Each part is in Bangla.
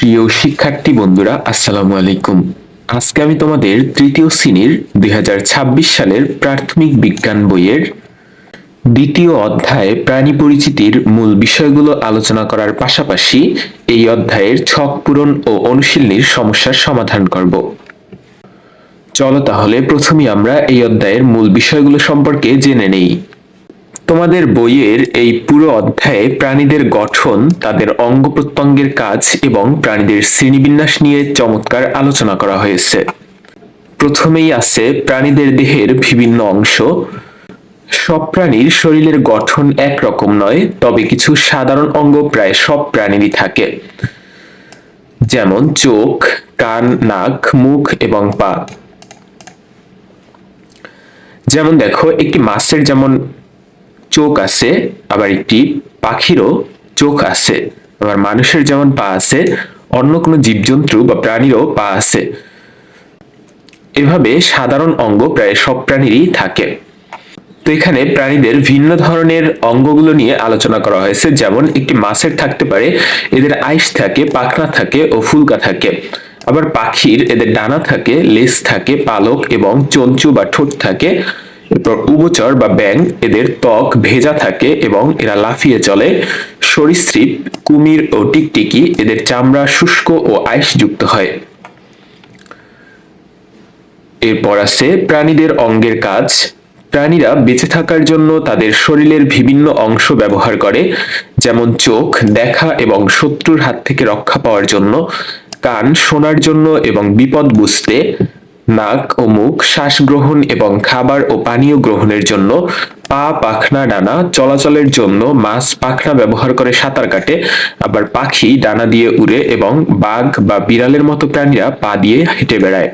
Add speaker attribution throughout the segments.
Speaker 1: প্রিয় শিক্ষার্থী বন্ধুরা, আসসালামু আলাইকুম। আজকে আমি তোমাদের তৃতীয় শ্রেণীর 2026 সালের প্রাথমিক বিজ্ঞান বইয়ের দ্বিতীয় অধ্যায়ে প্রাণী পরিচিতির মূল বিষয়গুলো আলোচনা করার পাশাপাশি এই অধ্যায়ের ছক পূরণ ও অনুশীলনীর সমস্যার সমাধান করব। চলো তাহলে প্রথমে আমরা এই অধ্যায়ের মূল বিষয়গুলো সম্পর্কে জেনে নেই। তোমাদের বইয়ের এই পুরো অধ্যায়ে প্রাণীদের গঠন, তাদের অঙ্গ প্রত্যঙ্গের কাজ এবং প্রাণীদের শ্রেণীবিন্যাস নিয়ে চমৎকার আলোচনা করা হয়েছে। প্রথমেই আছে প্রাণীদের দেহের বিভিন্ন অংশ। সব প্রাণীর শরীরের গঠন একরকম নয়, তবে কিছু সাধারণ অঙ্গ প্রায় সব প্রাণীরই থাকে, যেমন চোখ, কান, নাক, মুখ এবং পা। যেমন দেখো, একটি মাছের যেমন চোখ আছে, আবার একটি পাখিরও চোখ আছে, আবার মানুষের যেমন পা আছে, অন্য কোনো জীবজন্তু বা প্রাণীরও পা আছে। এভাবে সাধারণ অঙ্গ প্রায় সব প্রাণীরই থাকে। তো এখানে প্রাণীদের ভিন্ন ধরনের অঙ্গগুলো নিয়ে আলোচনা করা হয়েছে। যেমন একটি মাছের থাকতে পারে এদের আইস থাকে, পাখনা থাকে ও ফুলকা থাকে। আবার পাখির এদের ডানা থাকে, লেজ থাকে, পালক এবং চঞ্চু বা ঠোঁট থাকে। এরপর উভচর বা ব্যাঙ, এদের ত্বক ভেজা থাকে এবং এরা লাফিয়ে চলে। সরীসৃপ, কুমির ও টিকটিকি, এদের চামড়া শুষ্ক ও আইসযুক্ত হয়। এরপর আছে প্রাণীদের অঙ্গের কাজ। প্রাণীরা বেঁচে থাকার জন্য তাদের শরীরের বিভিন্ন অংশ ব্যবহার করে, যেমন চোখ দেখা এবং শত্রুর হাত থেকে রক্ষা পাওয়ার জন্য, কান শোনার জন্য এবং বিপদ বুঝতে, নাক ও মুখ শ্বাস গ্রহণ এবং খাবার ও পানীয় গ্রহণের জন্য, পা, পাখনা, ডানা চলাচলের জন্য। মাছ পাখনা ব্যবহার করে সাঁতার কাটে, আবার পাখি ডানা দিয়ে উড়ে এবং বাঘ বা বিড়ালের মতো প্রাণীরা পা দিয়ে হেঁটে বেড়ায়।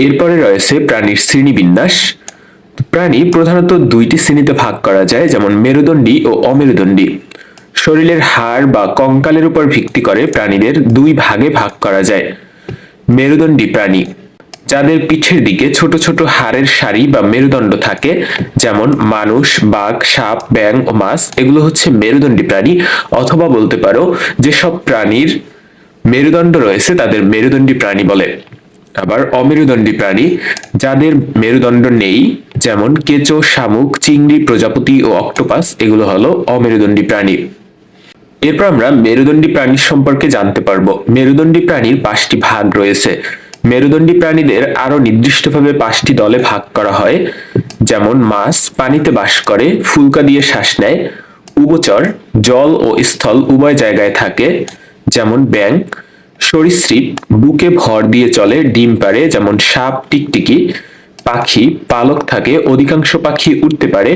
Speaker 1: এরপরে রয়েছে প্রাণীর শ্রেণীবিন্যাস। প্রাণী প্রধানত দুইটি শ্রেণীতে ভাগ করা যায়, যেমন মেরুদণ্ডী ও অমেরুদণ্ডী। শরীরের হাড় বা কঙ্কালের উপর ভিত্তি করে প্রাণীদের দুই ভাগে ভাগ করা যায়। মেরুদণ্ডী প্রাণী, যাদের পিঠের দিকে ছোট ছোট হাড়ের সারি বা মেরুদণ্ড থাকে, যেমন মানুষ, বাঘ, সাপ, ব্যাঙ ও মাছ, এগুলো হচ্ছে মেরুদণ্ডী প্রাণী। অথবা বলতে পারো যেসব প্রাণীর মেরুদণ্ড রয়েছে তাদের মেরুদণ্ডী প্রাণী বলে। আবার অমেরুদণ্ডী প্রাণী, যাদের মেরুদণ্ড নেই, যেমন কেঁচো, শামুক, চিংড়ি, প্রজাপতি ও অক্টোপাস, এগুলো হলো অমেরুদণ্ডী প্রাণী। এরপর আমরা মেরুদণ্ডী প্রাণীর সম্পর্কে জানতে পারবো। মেরুদণ্ডী প্রাণীর 5টি ভাগ রয়েছে। মেরুদণ্ডী প্রাণীদের আরো নির্দিষ্টভাবে 5টি দলে ভাগ করা হয়, যেমন মাছ পানিতে বাস করে, ফুলকা দিয়ে শ্বাস নেয়। উভচর, জল ও স্থল উভয় জায়গায় থাকে, যেমন ব্যাঙ। সরীসৃপ, বুকে ভর দিয়ে চলে, ডিম পাড়ে, যেমন সাপ, টিকটিকি। পাখি, পালক থাকে, অধিকাংশ পাখি উড়তে পারে।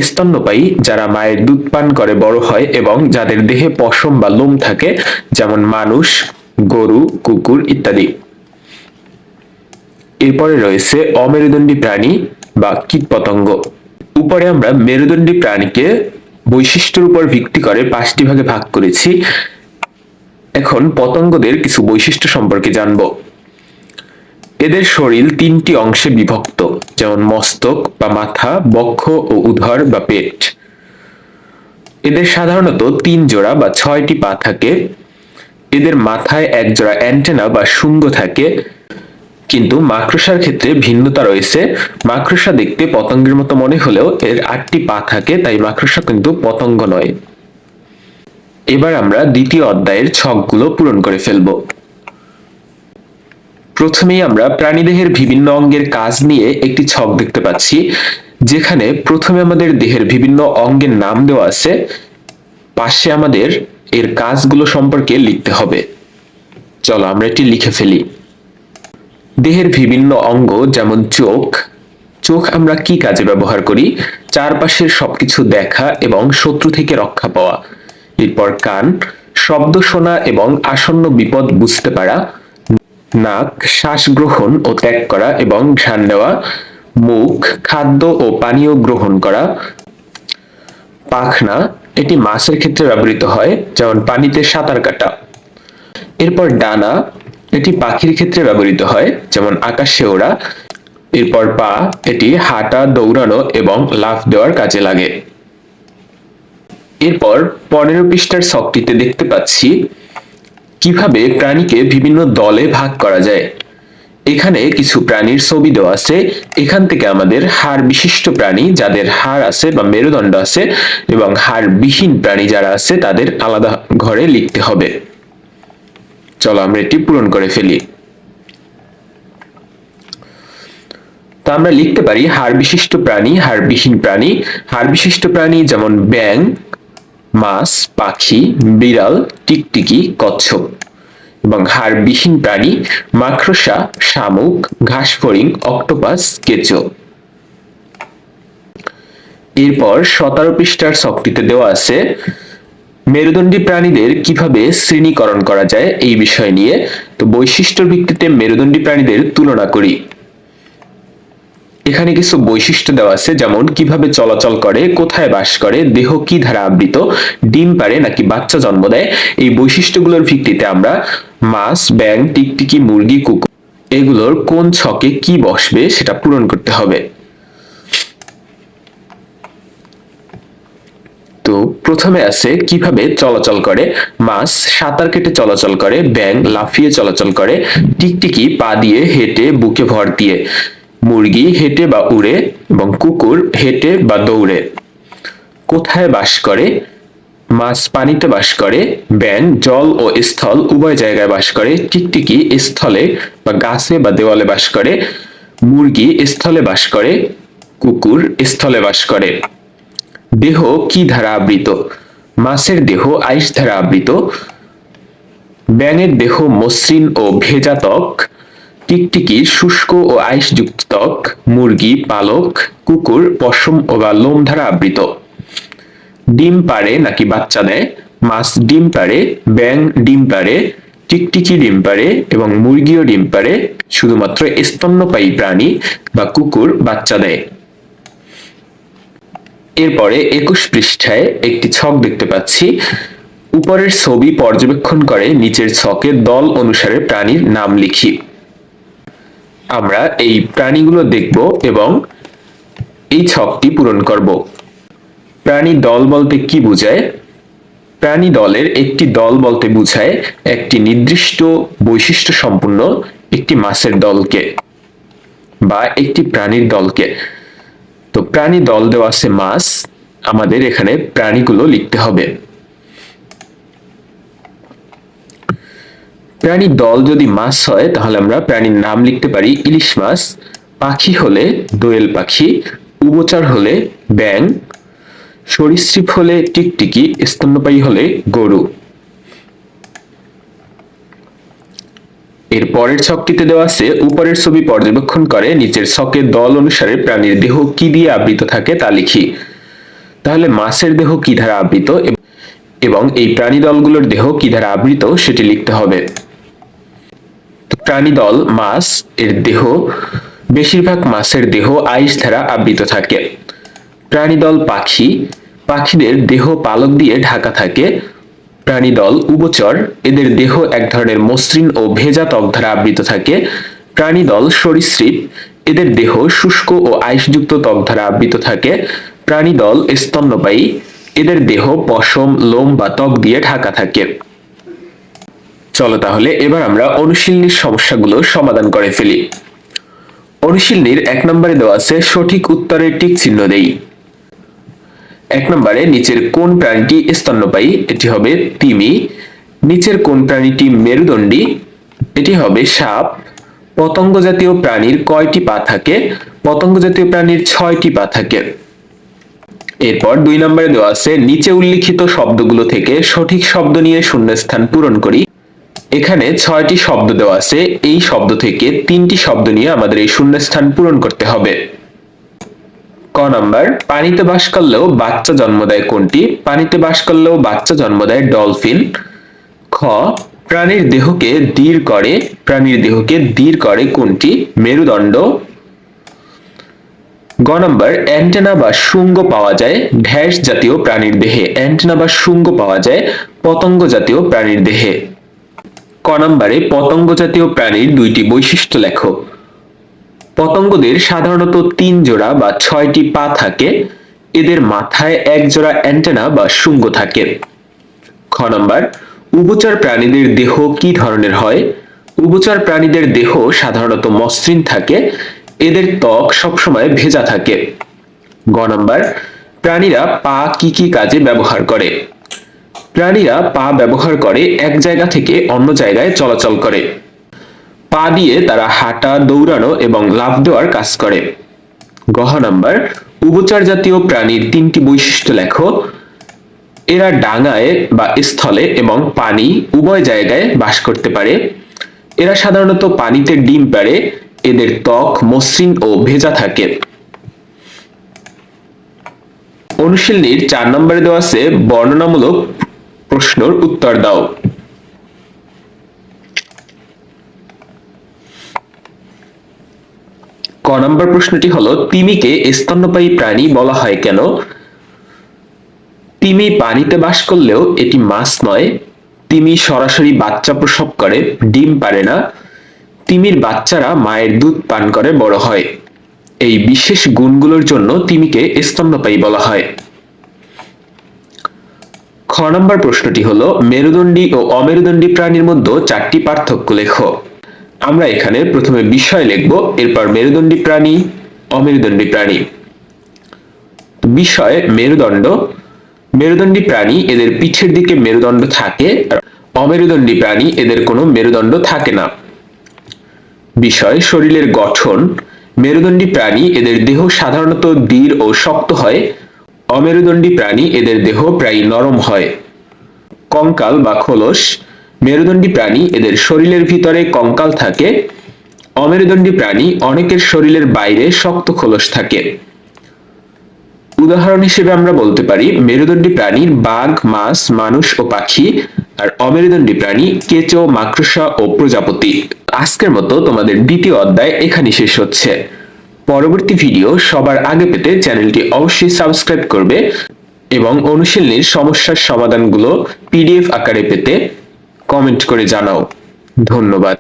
Speaker 1: স্তন্যপায়ী, যারা মায়ের দুধ পান করে বড় হয় এবং যাদের দেহে পশম বা লোম থাকে, যেমন মানুষ, গরু, কুকুর ইত্যাদি। এরপরে রয়েছে অমেরুদণ্ডী প্রাণী বা কীটপতঙ্গ। উপরে আমরা মেরুদণ্ডী প্রাণীকে বৈশিষ্ট্যের উপর ভিত্তি করে 5টি ভাগে ভাগ করেছি। এখন পতঙ্গদের কিছু বৈশিষ্ট্য সম্পর্কে জানব। এদের শরীর 3টি অংশে বিভক্ত, যেমন মস্তক বা মাথা, বক্ষ ও উদর বা পেট। এদের সাধারণত 3 জোড়া বা 6টি পা থাকে। এদের মাথায় 1 জোড়া অ্যান্টেনা বা শুঙ্গ থাকে। কিন্তু মাকড়সার ক্ষেত্রে ভিন্নতা রয়েছে। মাকড়সা দেখতে পতঙ্গের মতো মনে হলেও এর 8টি পা থাকে, তাই মাকড়সা কিন্তু পতঙ্গ নয়। এবার আমরা দ্বিতীয় অধ্যায়ের ছকগুলো পূরণ করে ফেলব। প্রথমেই আমরা প্রাণীদেহের বিভিন্ন অঙ্গের কাজ নিয়ে একটি ছক দেখতে পাচ্ছি, যেখানে প্রথমে আমাদের দেহের বিভিন্ন অঙ্গের নাম দেওয়া আছে, পাশে আমাদের এর কাজগুলো সম্পর্কে লিখতে হবে। চলো আমরা এটি লিখে ফেলি। দেহের বিভিন্ন অঙ্গ, যেমন চোখ। চোখ আমরা কি কাজে ব্যবহার করি? চারপাশের সবকিছু দেখা এবং শত্রু থেকে রক্ষা পাওয়া। এরপর কান, শব্দ শোনা এবং আসন্ন বিপদ বুঝতে পারা। নাক, শ্বাস গ্রহণ ও ত্যাগ করা এবং ঘ্রাণ নেওয়া। মুখ, খাদ্য ও পানীয় গ্রহণ করা। পাখনা, এটি মাছের ক্ষেত্রে ব্যবহৃত হয়, যেমন পানিতে সাঁতার কাটা। এরপর ডানা, এটি পাখির ক্ষেত্রে ব্যবহৃত হয়, যেমন আকাশে ওড়া। এরপর পা, এটি হাঁটা, দৌড়ানো এবং লাফ দেওয়ার কাজে লাগে। এরপর 15 পৃষ্ঠার ছকটিতে দেখতে পাচ্ছি কিভাবে প্রাণীকে বিভিন্ন দলে ভাগ করা যায়। এখানে কিছু প্রাণীর ছবি দেওয়া আছে। এখান থেকে আমাদের হাড় বিশিষ্ট প্রাণী যাদের হাড় আছে বা মেরুদণ্ড আছে এবং হাড় বিহীন প্রাণী যারা আছে তাদের আলাদা ঘরে লিখতে হবে। চলো আমরা এটি পূরণ করে ফেলি। তো আমরা লিখতে পারি হাড় বিশিষ্ট প্রাণী, হাড় বিহীন প্রাণী। হাড় বিশিষ্ট প্রাণী যেমন ব্যাঙ, মাছ, পাখি, বিড়াল, টিকটিকি, কচ্ছপ। এবং হাড় বিহীন প্রাণী মাকড়সা, শামুক, ঘাসফড়িং, অক্টোপাস, কেঁচো। এরপর 17 পৃষ্ঠার ছকটিতে দেওয়া আছে মেরুদণ্ডী প্রাণীদের কিভাবে শ্রেণীকরণ করা যায় এই বিষয় নিয়ে। তো বৈশিষ্ট্যের ভিত্তিতে মেরুদণ্ডী প্রাণীদের তুলনা করি। এখানে কিছু বৈশিষ্ট্য দেওয়া আছে, যেমন কিভাবে চলাচল করে, কোথায় বাস করে, দেহ কি দ্বারা আবৃত, ডিম পারে নাকি বাচ্চা জন্ম দেয়। এই বৈশিষ্ট্যগুলোর ভিত্তিতে আমরা মাছ, ব্যাঙ, টিকটিকি, মুরগি, কুকুর এগুলোর কোন ছকে কি বসবে সেটা পূরণ করতে হবে। তো প্রথমে আছে কিভাবে চলাচল করে। মাছ সাঁতার কেটে চলাচল করে, ব্যাঙ লাফিয়ে চলাচল করে, টিকটিকি পা দিয়ে হেঁটে বুকে ভর দিয়ে, মুরগি হেঁটে বা উড়ে এবং কুকুর হেঁটে বা দৌড়ে। কোথায় বাস করে। মাছ পানিতে বাস করে, ব্যাঙ জল ও স্থল উভয় জায়গায় বাস করে, টিকটিকি স্থলে বা গাছে বা দেওয়ালে বাস করে, মুরগি স্থলে বাস করে, কুকুর স্থলে বাস করে। দেহ কি দ্বারা আবৃত। মাছের দেহ আইস দ্বারা আবৃত, ব্যাঙের দেহ মসৃণ ও ভেজা ত্বক, টিকটিকির শুষ্ক ও আইসযুক্ত ত্বক, মুরগি পালক, কুকুর পশম বা লোম দ্বারা আবৃত। ডিম পাড়ে নাকি বাচ্চা দেয়। মাছ ডিম পাড়ে, ব্যাঙ ডিম পাড়ে, টিকটিকি ডিম পাড়ে এবং মুরগিও ডিম পাড়ে। শুধুমাত্র স্তন্যপায়ী প্রাণী বা কুকুর বাচ্চা দেয়। এরপরে 21 পৃষ্ঠায় একটি ছক দেখতে পাচ্ছি। উপরের ছবি পর্যবেক্ষণ করে নিচের ছকে দল অনুসারে প্রাণীর নাম লিখি। আমরা এই প্রাণীগুলো দেখব এবং এই ছকটি পূরণ করব। প্রাণী দল বলতে কি বোঝায়। প্রাণী দলের একটি দল বলতে বোঝায় একটি নির্দিষ্ট বৈশিষ্ট্য সম্পন্ন একটি মাছের দলকে বা একটি প্রাণীর দলকে। তো প্রাণী দল দেওয়া আছে মাছ, আমাদের এখানে প্রাণীগুলো লিখতে হবে। প্রাণী দল যদি মাছ হয় তাহলে আমরা প্রাণীর নাম লিখতে পারি ইলিশ মাছ, পাখি হলে দোয়েল পাখি, উভচর হলে ব্যাঙ, সরীসৃপ হলে টিকটিকি, স্তন্যপায়ী হলে গরু। এর পরের ছকটিতে দেওয়া আছে উপরের ছবি পর্যবেক্ষণ করে নিচের ছকে দল অনুসারে প্রাণীর দেহ কি দিয়ে আবৃত থাকে তা লিখি। তাহলে মাছের দেহ কি দ্বারা আবৃত এবং এই প্রাণী দলগুলোর দেহ কি দ্বারা আবৃত সেটি লিখতে হবে। প্রাণী দল মাছ এর দেহ বেশিরভাগ মাছের দেহ আইস দ্বারা আবৃত থাকে। প্রাণী দল পাখি, পাখিদের দেহ পালক দিয়ে ঢাকা থাকে। প্রাণী দল উভচর, এদের দেহ এক ধরনের মসৃণ ও ভেজা ত্বক দ্বারা আবৃত থাকে। প্রাণী দল সরীসৃপ, এদের দেহ শুষ্ক ও আইসযুক্ত ত্বক দ্বারা আবৃত থাকে। প্রাণী দল স্তন্যপায়ী, এদের দেহ পশম, লোম বা ত্বক দিয়ে ঢাকা থাকে। চলো তাহলে এবার আমরা অনুশীলনীর সমস্যাগুলো সমাধান করে ফেলি। অনুশীলনীর 1 নম্বরে দেওয়া আছে সঠিক উত্তরের টিক চিহ্ন দেই। 1 নম্বরে নিচের কোন প্রাণীটি স্তন্যপায়ী, এটি হবে তিমি। নিচের কোন প্রাণীটি মেরুদণ্ডী, এটি হবে সাপ। পতঙ্গ জাতীয় প্রাণীর কয়টি পা থাকে, পতঙ্গ জাতীয় প্রাণীর 6টি পা থাকে। এরপর 2 নম্বরে দেওয়া আছে নিচে উল্লিখিত শব্দগুলো থেকে সঠিক শব্দ নিয়ে শূন্যস্থান পূরণ করি। এখানে 6টি শব্দ দেওয়া আছে, এই শব্দ থেকে 3টি শব্দ নিয়ে আমাদের এই শূন্যস্থান পূরণ করতে হবে। ক নাম্বার, পানিতে বাস করলেও বাচ্চা জন্ম দেয় কোনটি। পানিতে বাস করলেও বাচ্চা জন্ম দেয় ডলফিন। খ, প্রাণীর দেহকে দৃঢ় করে, প্রাণীর দেহকে দৃঢ় করে কোনটি। মেরুদণ্ড। গ নাম্বার, অ্যান্টেনা বা শুঙ্গ পাওয়া যায় ড্যাশ জাতীয় প্রাণীর দেহে। অ্যান্টেনা বা শুঙ্গ পাওয়া যায় পতঙ্গ জাতীয় প্রাণীর দেহে। ক নম্বরে পতঙ্গ জাতীয় প্রাণীর 2টি বৈশিষ্ট্য লেখো। পতঙ্গদের সাধারণত 3 জোড়া বা 6টি পা থাকে। এদের মাথায় একজোড়া অ্যান্টেনা বা শুঙ্গ থাকে। খ নাম্বার, উভচর প্রাণীদের দেহ কি ধরনের হয়? উভচর প্রাণীদের দেহ সাধারণত মসৃণ থাকে, এদের ত্বক সবসময় ভেজা থাকে। গ নাম্বার, প্রাণীরা পা কি কি কাজে ব্যবহার করে? প্রাণীরা পা ব্যবহার করে এক জায়গা থেকে অন্য জায়গায় চলাচল করে। পা দিয়ে তারা হাঁটা, দৌড়ানো এবং লাফ দেওয়ার কাজ করে। গ নাম্বার, উভচর জাতীয় প্রাণীর তিনটি বৈশিষ্ট্য লেখো। এরা ডাঙায় বা স্থলে এবং পানি উভয় জায়গায় বাস করতে পারে। এরা সাধারণত পানিতে ডিম পাড়ে। এদের ত্বক মসৃণ ও ভেজা থাকে। অনুশীলনীর 4 নম্বরে দেওয়া আছে বর্ণনামূলক প্রশ্নের উত্তর দাও। ক নম্বর প্রশ্নটি হলো, তিমিকে স্তন্যপায়ী প্রাণী বলা হয় কেন? তিমি পানিতে বাস করলেও এটি মাছ নয়। তিমি সরাসরি বাচ্চা প্রসব করে, ডিম পারে না। তিমির বাচ্চারা মায়ের দুধ পান করে বড় হয়। এই বিশেষ গুণগুলোর জন্য তিমিকে স্তন্যপায়ী বলা হয়। খ নম্বর প্রশ্নটি হলো, মেরুদণ্ডী ও অমেরুদণ্ডী প্রাণীর মধ্যে 4টি পার্থক্য লেখো। আমরা এখানে প্রথমে বিষয় লিখব, এরপর মেরুদণ্ডী প্রাণী, অমেরুদণ্ডী প্রাণী। বিষয় মেরুদণ্ড। মেরুদণ্ডী প্রাণী এদের পিঠের দিকে মেরুদণ্ড থাকে, আর অমেরুদণ্ডী প্রাণী এদের কোনো মেরুদণ্ড থাকে না। বিষয় শরীরের গঠন। মেরুদণ্ডী প্রাণী এদের দেহ সাধারণত দৃঢ় ও শক্ত হয়। অমেরুদণ্ডী প্রাণী এদের দেহ প্রায় নরম হয়। কঙ্কাল বা খোলস। মেরুদণ্ডী প্রাণী এদের শরীরের ভিতরে কঙ্কাল থাকে। অমেরুদণ্ডী প্রাণী অনেকের শরীরের বাইরে শক্ত খোলস থাকে। উদাহরণ হিসেবে আমরা বলতে পারি মেরুদণ্ডী প্রাণীর বাঘ, মাছ, মানুষ ও পাখি, আর অমেরুদণ্ডী প্রাণী কেঁচো, মাকড়সা ও প্রজাপতি। আজকের মতো তোমাদের দ্বিতীয় অধ্যায় এখানে শেষ হচ্ছে। পরবর্তী ভিডিও সবার আগে পেতে চ্যানেলটি অবশ্যই সাবস্ক্রাইব করবে এবং অনুশীলনীর সমস্যার সমাধানগুলো পিডিএফ আকারে পেতে কমেন্ট করে জানাও। ধন্যবাদ।